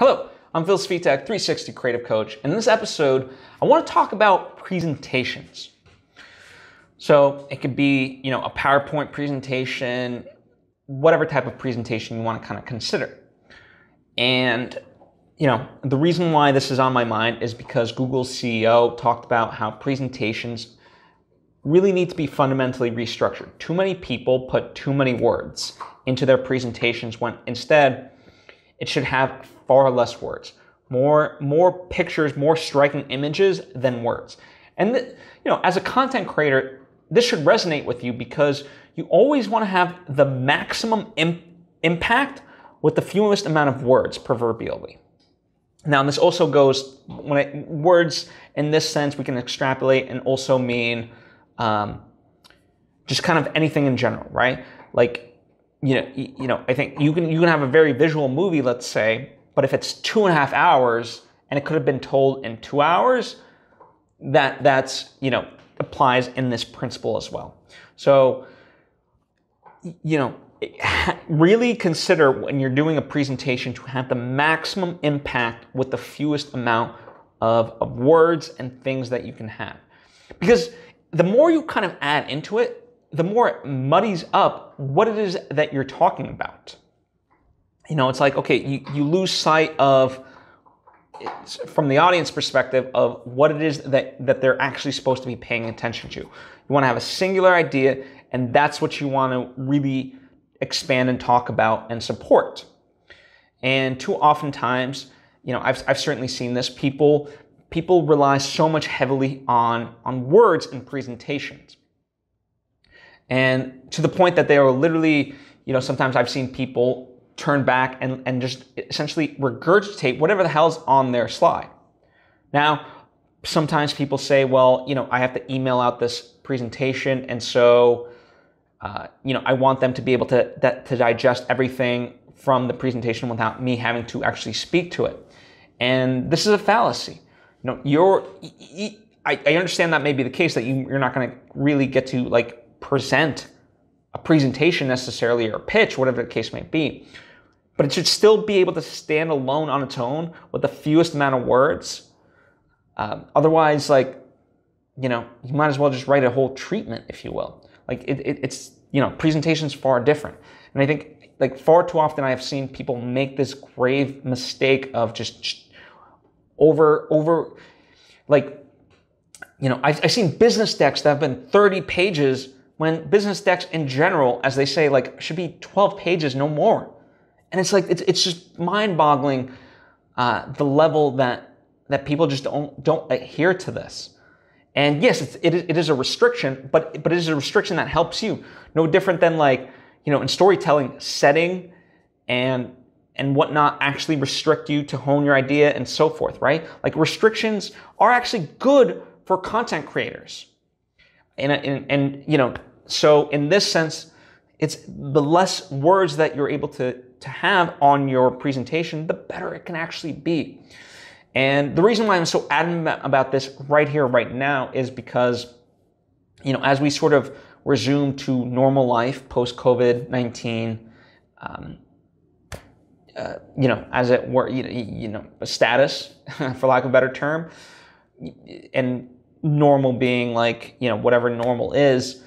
Hello, I'm Svitek, 360 Creative Coach. In this episode, I want to talk about presentations. So it could be, a PowerPoint presentation, whatever type of presentation you want to kind of consider. And, the reason why this is on my mind is because Google's CEO talked about how presentations really need to be fundamentally restructured. Too many people put too many words into their presentations when instead it should have far less words, more pictures, more striking images than words. And as a content creator, this should resonate with you because you always want to have the maximum impact with the fewest amount of words, proverbially. Now, this also goes words in this sense we can extrapolate and also mean just kind of anything in general, right? Like, I think you can have a very visual movie, let's say, but if it's 2.5 hours and it could have been told in 2 hours, that's applies in this principle as well. So, really consider when you're doing a presentation to have the maximum impact with the fewest amount of words and things that you can have. Because the more you kind of add into it, the more it muddies up what it is that you're talking about. It's like, okay, you lose sight of, from the audience perspective, of what it is that they're actually supposed to be paying attention to. You want to have a singular idea, and that's what you want to really expand and talk about and support. And too oftentimes, I've certainly seen this, people rely so much heavily on words in presentations. And to the point that they are literally, sometimes I've seen people turn back and just essentially regurgitate whatever the hell's on their slide. Now, sometimes people say, well, I have to email out this presentation, and so, I want them to be able to digest everything from the presentation without me having to actually speak to it. And this is a fallacy. I understand that may be the case, that you're not going to really get to present a presentation necessarily, or a pitch, whatever the case may be. But it should still be able to stand alone on its own with the fewest amount of words. Otherwise, you might as well just write a whole treatment, if you will. It's presentation's far different. And I think far too often I have seen people make this grave mistake of just I've seen business decks that have been 30 pages when business decks in general, as they say, should be 12 pages, no more. And it's just mind-boggling the level that people just don't adhere to this. And yes, it is a restriction, but it is a restriction that helps you. No different than in storytelling, setting and whatnot actually restrict you to hone your idea and so forth, right? Restrictions are actually good for content creators. So in this sense, it's the less words that you're able to have on your presentation, the better it can actually be. And the reason why I'm so adamant about this right here, right now, is because, as we sort of resume to normal life post-COVID-19, as it were, a status, for lack of a better term, and normal being whatever normal is,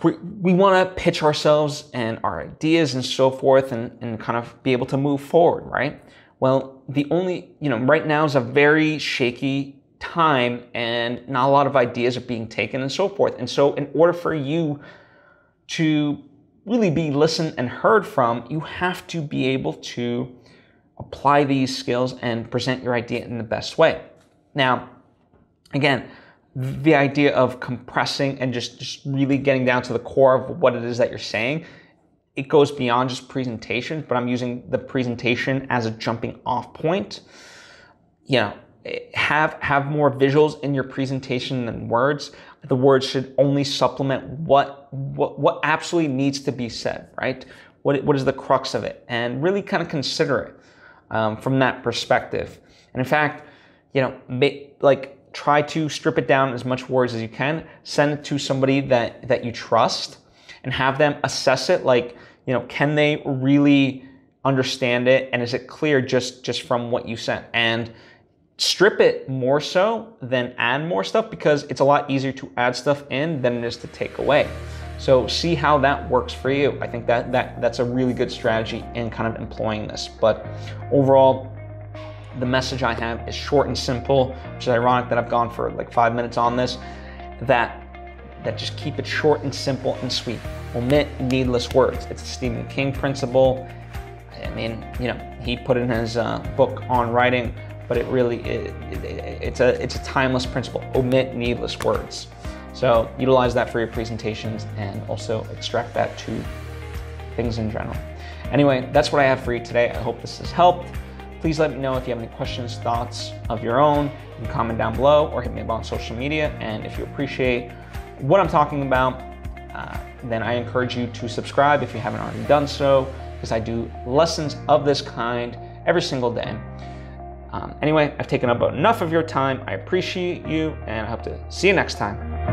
we want to pitch ourselves and our ideas and so forth and kind of be able to move forward, right? Well, right now is a very shaky time and not a lot of ideas are being taken and so forth. And so in order for you to really be listened and heard from, you have to be able to apply these skills and present your idea in the best way. Now, again, the idea of compressing and just really getting down to the core of what it is that you're saying, it goes beyond just presentation, but I'm using the presentation as a jumping off point. Have more visuals in your presentation than words. The words should only supplement what absolutely needs to be said, right? What is the crux of it? And really kind of consider it from that perspective. And in fact, try to strip it down as much words as you can, send it to somebody that you trust, and have them assess it. Can they really understand it, and is it clear just from what you sent? And strip it more so than add more stuff, because it's a lot easier to add stuff in than it is to take away. So see how that works for you. I think that's a really good strategy in kind of employing this. But overall, the message I have is short and simple, which is ironic that I've gone for like 5 minutes on this, that just keep it short and simple and sweet. Omit needless words. It's a Stephen King principle. I mean, you know, he put it in his book on writing, but it's a timeless principle. Omit needless words. So utilize that for your presentations and also extract that to things in general. Anyway, that's what I have for you today. I hope this has helped. Please let me know if you have any questions, thoughts of your own. You can comment down below or hit me up on social media. And if you appreciate what I'm talking about, then I encourage you to subscribe if you haven't already done so, because I do lessons of this kind every single day. Anyway, I've taken up enough of your time. I appreciate you, and I hope to see you next time.